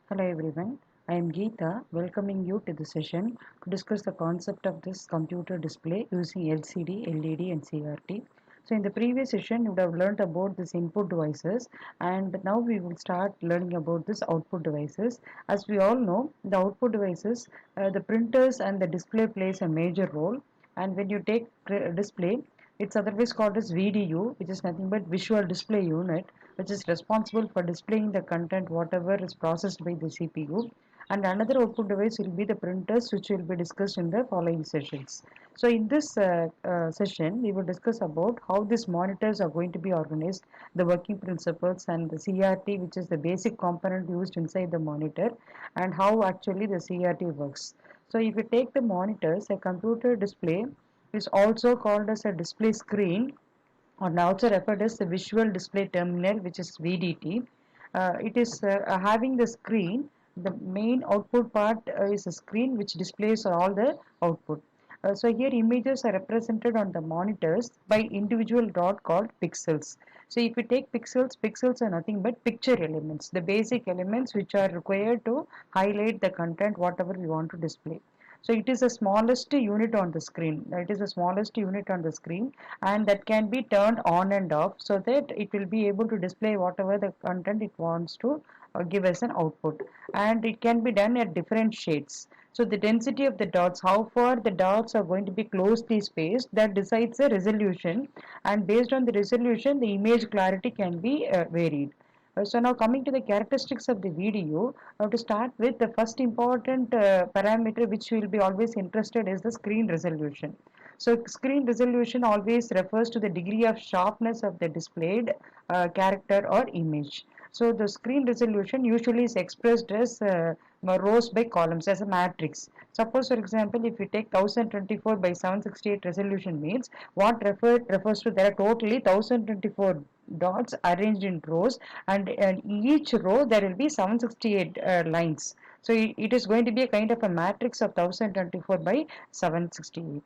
Hello everyone, I am Geeta welcoming you to the session to discuss the concept of this computer display using LCD, LED and CRT. So in the previous session you would have learned about this input devices and now we will start learning about this output devices. As we all know, the output devices, the printers and the display plays a major role, and when you take display, it's otherwise called as VDU, which is nothing but visual display unit, which is responsible for displaying the content whatever is processed by the CPU. And another output device will be the printers, which will be discussed in the following sessions. So in this session, we will discuss about how these monitors are going to be organized, the working principles, and the CRT, which is the basic component used inside the monitor, and how actually the CRT works. So if you take the monitors, a computer display is also called as a display screen, or also referred as the visual display terminal, which is VDT. It is having the screen. The main output part is a screen which displays all the output. So here images are represented on the monitors by individual dot called pixels. So if you take pixels, pixels are nothing but picture elements, the basic elements which are required to highlight the content whatever we want to display. So it is the smallest unit on the screen. It is the smallest unit on the screen, and that can be turned on and off so that it will be able to display whatever the content it wants to give as an output. And it can be done at different shades. So the density of the dots, how far the dots are going to be closely spaced, that decides the resolution, and based on the resolution the image clarity can be varied. So now coming to the characteristics of the video, to start with, the first important parameter which we will be always interested is the screen resolution. So screen resolution always refers to the degree of sharpness of the displayed character or image. So the screen resolution usually is expressed as rows by columns as a matrix. Suppose, for example, if you take 1024 by 768 resolution means what refers to there are totally 1024 dots arranged in rows, and in each row there will be 768 lines. So it is going to be a kind of a matrix of 1024 by 768.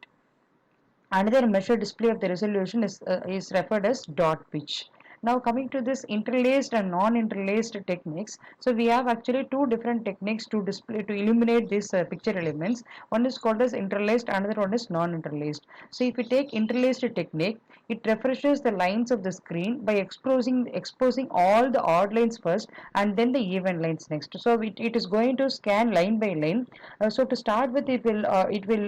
Another measure display of the resolution is referred as dot pitch. Now coming to this interlaced and non-interlaced techniques, so we have actually two different techniques to display to illuminate these picture elements. One is called as interlaced, another one is non-interlaced. So if you take interlaced technique, it refreshes the lines of the screen by exposing all the odd lines first and then the even lines next. So it is going to scan line by line. So to start with, it will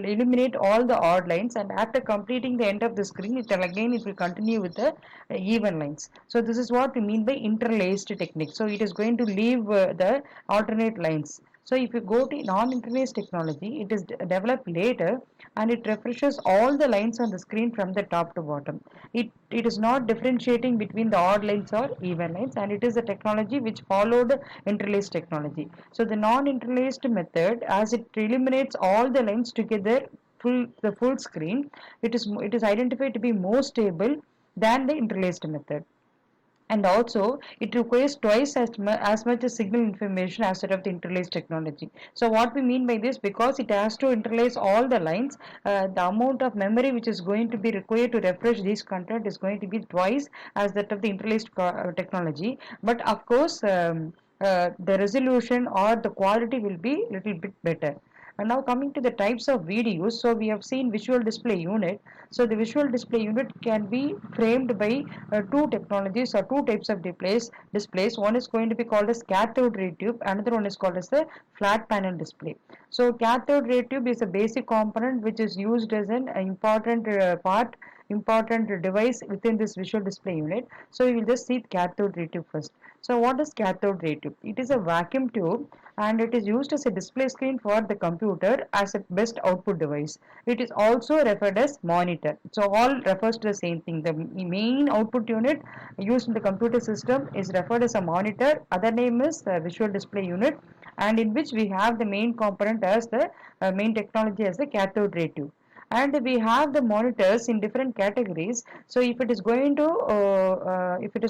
illuminate all the odd lines, and after completing the end of the screen, it will continue with the even lines. So this is what we mean by interlaced technique. So it is going to leave the alternate lines. So if you go to non-interlaced technology, it is developed later, and it refreshes all the lines on the screen from the top to bottom. It is not differentiating between the odd lines or even lines, and it is a technology which followed interlaced technology. So the non-interlaced method, as it eliminates all the lines together, the full screen, it is identified to be more stable than the interlaced method, and also it requires twice as much as signal information as that of the interlaced technology. So what we mean by this, because it has to interlace all the lines, the amount of memory which is going to be required to refresh this content is going to be twice as that of the interlaced technology. But of course, the resolution or the quality will be little bit better. And now coming to the types of videos, so we have seen visual display unit. So the visual display unit can be framed by two technologies or two types of displays. One is going to be called as cathode ray tube, another one is called as the flat panel display. So cathode ray tube is a basic component which is used as an important device within this visual display unit. So we will just see cathode ray tube first. So what is cathode ray tube? It is a vacuum tube, and it is used as a display screen for the computer as a best output device. It is also referred as monitor. So all refers to the same thing. The main output unit used in the computer system is referred as a monitor. Other name is visual display unit, and in which we have the main component as the main technology as the cathode ray tube. And we have the monitors in different categories. So if it is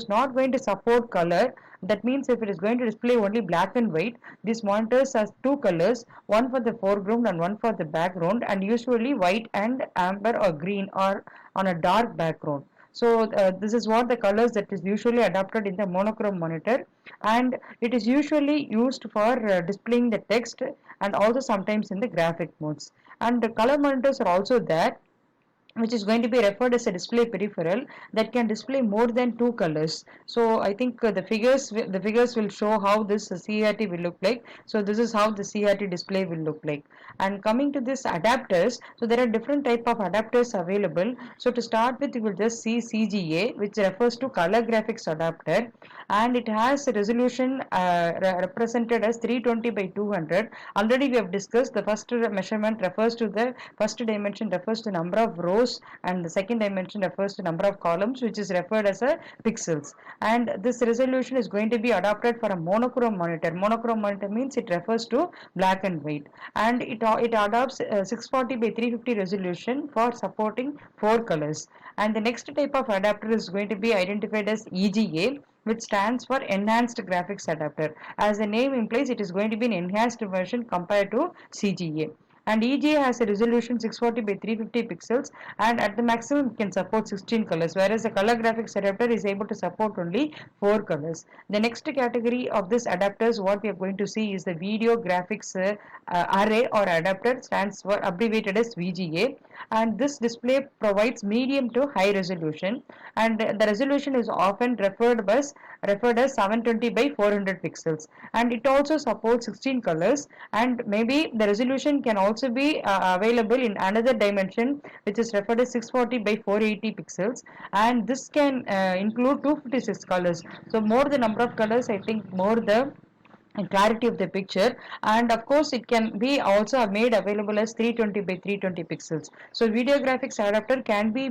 not going to support color, that means if it is going to display only black and white, these monitors has two colors, one for the foreground and one for the background, and usually white and amber or green or on a dark background. So this is what the colors that is usually adopted in the monochrome monitor, and it is usually used for displaying the text and also sometimes in the graphic modes. And the color monitors are also there, which is going to be referred as a display peripheral that can display more than two colors. So I think the figures will show how this CRT will look like. So this is how the CRT display will look like. And coming to this adapters, so there are different type of adapters available. So to start with, you will just see CGA, which refers to color graphics adapter, and it has a resolution represented as 320 by 200. Already we have discussed the first measurement refers to the first dimension refers to number of rows, and the second dimension refers to number of columns, which is referred as a pixels. And this resolution is going to be adopted for a monochrome monitor. Monochrome monitor means it refers to black and white, and it adopts 640 by 350 resolution for supporting four colors. And the next type of adapter is going to be identified as EGA, which stands for Enhanced Graphics Adapter. As the name implies, it is going to be an enhanced version compared to CGA. And EGA has a resolution 640 by 350 pixels, and at the maximum it can support 16 colors, whereas the color graphics adapter is able to support only 4 colors. The next category of this adapters what we are going to see is the video graphics array or adapter, stands for abbreviated as VGA, and this display provides medium to high resolution, and the resolution is often referred as 720 by 400 pixels, and it also supports 16 colors. And maybe the resolution can also be available in another dimension, which is referred as 640 by 480 pixels, and this can include 256 colors. So more the number of colors, I think more the and clarity of the picture. And of course it can be also made available as 320 by 320 pixels. So video graphics adapter can be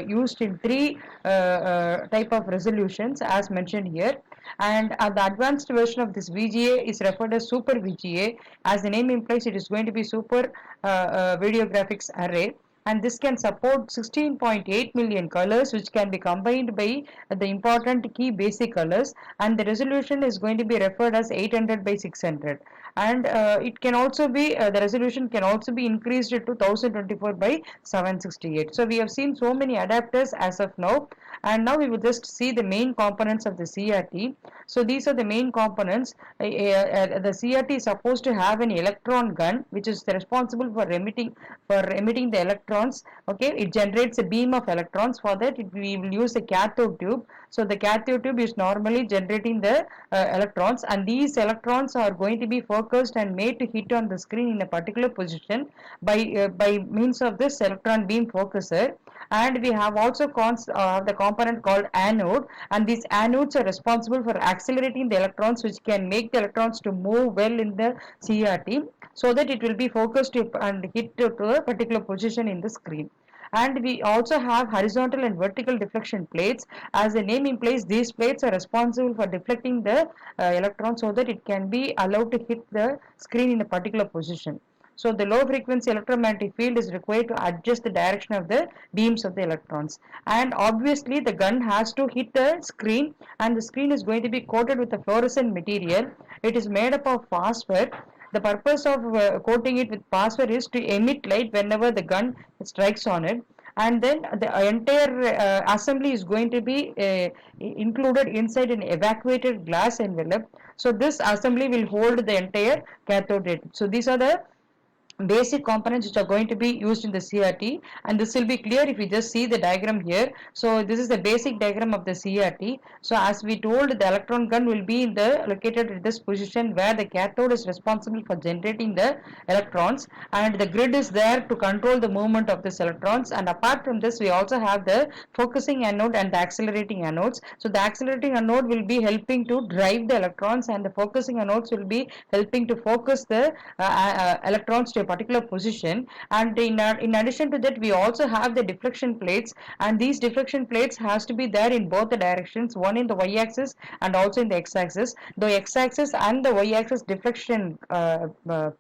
used in three type of resolutions as mentioned here. And the advanced version of this VGA is referred as super VGA. As the name implies, it is going to be super video graphics array, and this can support 16.8 million colors, which can be combined by the important key basic colors, and the resolution is going to be referred as 800 by 600. And it can also be the resolution can also be increased to 1024 by 768. So we have seen so many adapters as of now, and now we will just see the main components of the CRT. So these are the main components. The CRT is supposed to have an electron gun, which is responsible for emitting the electrons. Okay, it generates a beam of electrons. For that, we will use a cathode tube. So the cathode tube is normally generating the electrons, and these electrons are going to be focused and made to hit on the screen in a particular position by means of this electron beam focuser. And we have also the component called anode, and these anodes are responsible for accelerating the electrons, which can make the electrons to move well in the CRT, so that it will be focused and hit to a particular position in the screen. And we also have horizontal and vertical deflection plates. As the name implies, these plates are responsible for deflecting the electron, so that it can be allowed to hit the screen in a particular position. So the low frequency electromagnetic field is required to adjust the direction of the beams of the electrons. And obviously the gun has to hit the screen, and the screen is going to be coated with a fluorescent material. It is made up of phosphor. The purpose of coating it with phosphor is to emit light whenever the gun strikes on it. And then the entire assembly is going to be included inside an evacuated glass envelope. So this assembly will hold the entire cathode ray. So these are the basic components which are going to be used in the CRT, and this will be clear if you just see the diagram here. So this is the basic diagram of the CRT. So as we told, the electron gun will be located in this position where the cathode is responsible for generating the electrons, and the grid is there to control the movement of these electrons. And apart from this, we also have the focusing anode and the accelerating anodes. So the accelerating anode will be helping to drive the electrons, and the focusing anodes will be helping to focus the electrons to a particular position. And in addition to that, we also have the deflection plates, and these deflection plates has to be there in both the directions, one in the y-axis and also in the x-axis. The x-axis and the y-axis deflection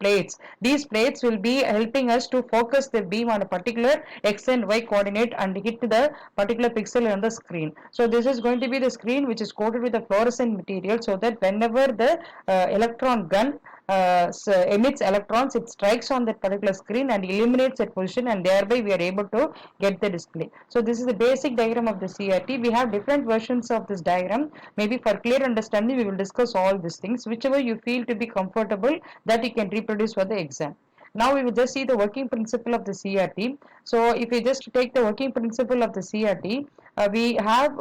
plates, these plates will be helping us to focus the beam on a particular x and y coordinate and hit the particular pixel on the screen. So this is going to be the screen which is coated with a fluorescent material, so that whenever the electron gun emits electrons, it strikes on that particular screen and eliminates that position, and thereby we are able to get the display. So this is the basic diagram of the CRT. We have different versions of this diagram. Maybe for clear understanding we will discuss all these things. Whichever you feel to be comfortable, that you can reproduce for the exam. Now we will just see the working principle of the CRT. So if we just take the working principle of the CRT, we have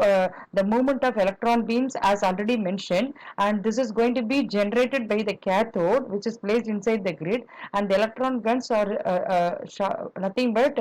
the movement of electron beams as already mentioned, and this is going to be generated by the cathode, which is placed inside the grid, and the electron guns are nothing but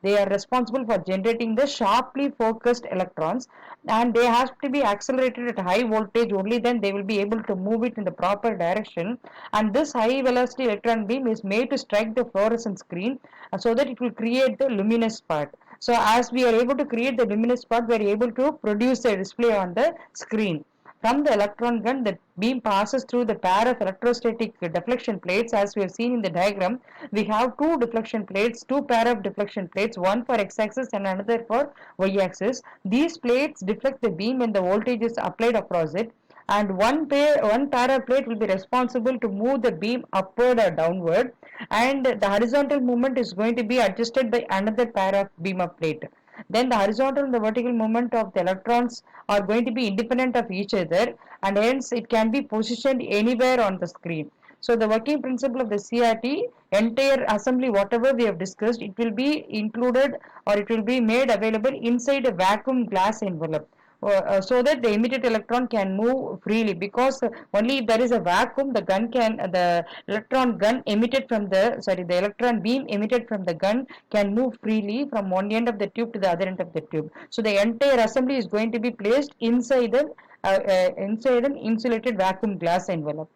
they are responsible for generating the sharply focused electrons, and they have to be accelerated at high voltage, only then they will be able to move it in the proper direction. And this high velocity electron beam is made to strike the fluorescent screen so that it will create the luminous part. So as we are able to create the luminous part, we are able to produce the display on the screen. From the electron gun, the beam passes through the pair of electrostatic deflection plates. As we have seen in the diagram, we have two deflection plates, two pair of deflection plates, one for x-axis and another for y-axis. These plates deflect the beam when the voltage is applied across it, and one para plate will be responsible to move the beam upward or downward, and the horizontal movement is going to be adjusted by another pair of beam of plate. Then the horizontal and the vertical movement of the electrons are going to be independent of each other, and hence it can be positioned anywhere on the screen. So the working principle of the CRT, entire assembly whatever we have discussed, it will be included or it will be made available inside a vacuum glass envelope. So that the emitted electron can move freely, because only if there is a vacuum, the electron gun emitted from the electron beam emitted from the gun can move freely from one end of the tube to the other end of the tube. So the entire assembly is going to be placed inside an insulated vacuum glass envelope.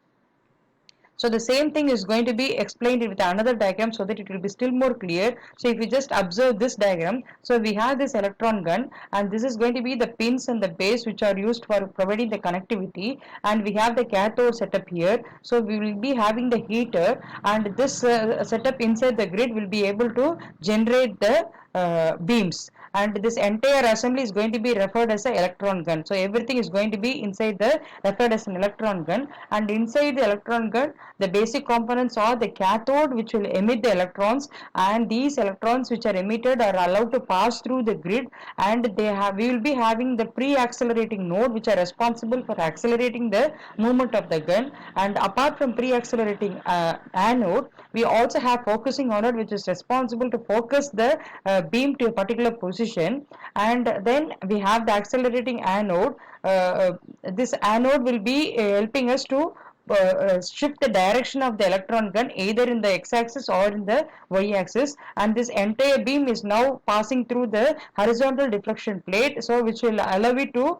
So the same thing is going to be explained with another diagram so that it will be still more clear. So if you just observe this diagram, so we have this electron gun, and this is going to be the pins and the base which are used for providing the connectivity, and we have the cathode setup here. So we will be having the heater, and this setup inside the grid will be able to generate the beams, and this entire assembly is going to be referred as an electron gun. So everything is going to be inside the referred as an electron gun, and inside the electron gun the basic components are the cathode, which will emit the electrons, and these electrons which are emitted are allowed to pass through the grid, and we will be having the pre-accelerating node which are responsible for accelerating the movement of the gun. And apart from pre-accelerating anode, we also have focusing anode which is responsible to focus the beam to a particular position, and then we have the accelerating anode. This anode will be helping us to shift the direction of the electron gun either in the x-axis or in the y-axis, and this entire beam is now passing through the horizontal deflection plate, so which will allow it to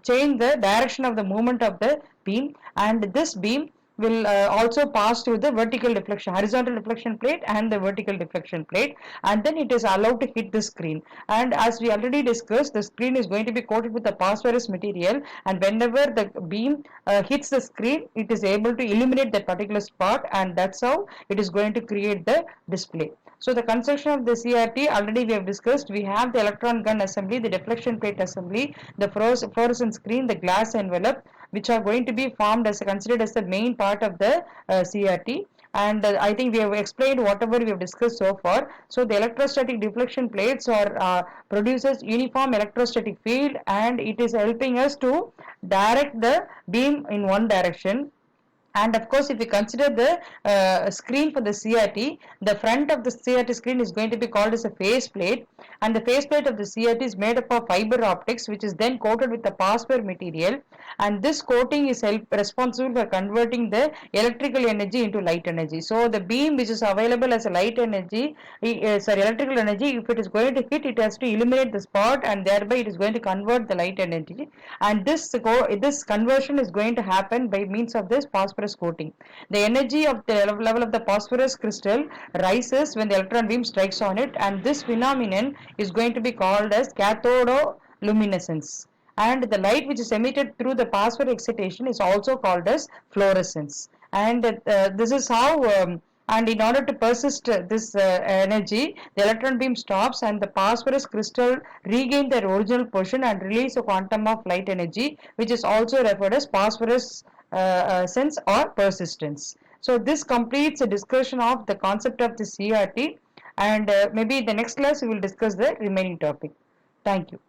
change the direction of the movement of the beam, and this beam will also pass through the horizontal deflection plate and the vertical deflection plate, and then it is allowed to hit the screen. And as we already discussed, the screen is going to be coated with a phosphorus material, and whenever the beam hits the screen, it is able to illuminate that particular spot, and that's how it is going to create the display. So the construction of the CRT already we have discussed. We have the electron gun assembly, the deflection plate assembly, the fluorescent screen, the glass envelope, which are going to be formed as considered as the main part of the CRT. And I think we have explained whatever we have discussed so far. So the electrostatic deflection plates produces uniform electrostatic field, and it is helping us to direct the beam in one direction. And of course, if we consider the screen for the CRT, the front of the CRT screen is going to be called as a face plate, and the face plate of the CRT is made up of fiber optics, which is then coated with a phosphor material, and this coating is responsible for converting the electrical energy into light energy. So the beam which is available as a electrical energy, if it is going to hit, it has to illuminate the spot, and thereby it is going to convert the light energy, and this conversion is going to happen by means of this phosphorus coating. The energy of the level of the phosphorus crystal rises when the electron beam strikes on it, and this phenomenon is going to be called as cathodoluminescence. And the light which is emitted through the phosphor excitation is also called as fluorescence. And this is how and in order to persist this energy, the electron beam stops, and the phosphorus crystal regain their original position and release a quantum of light energy, which is also referred as phosphorus sense or persistence. So this completes a discussion of the concept of the CRT, and maybe in the next class we will discuss the remaining topic. Thank you.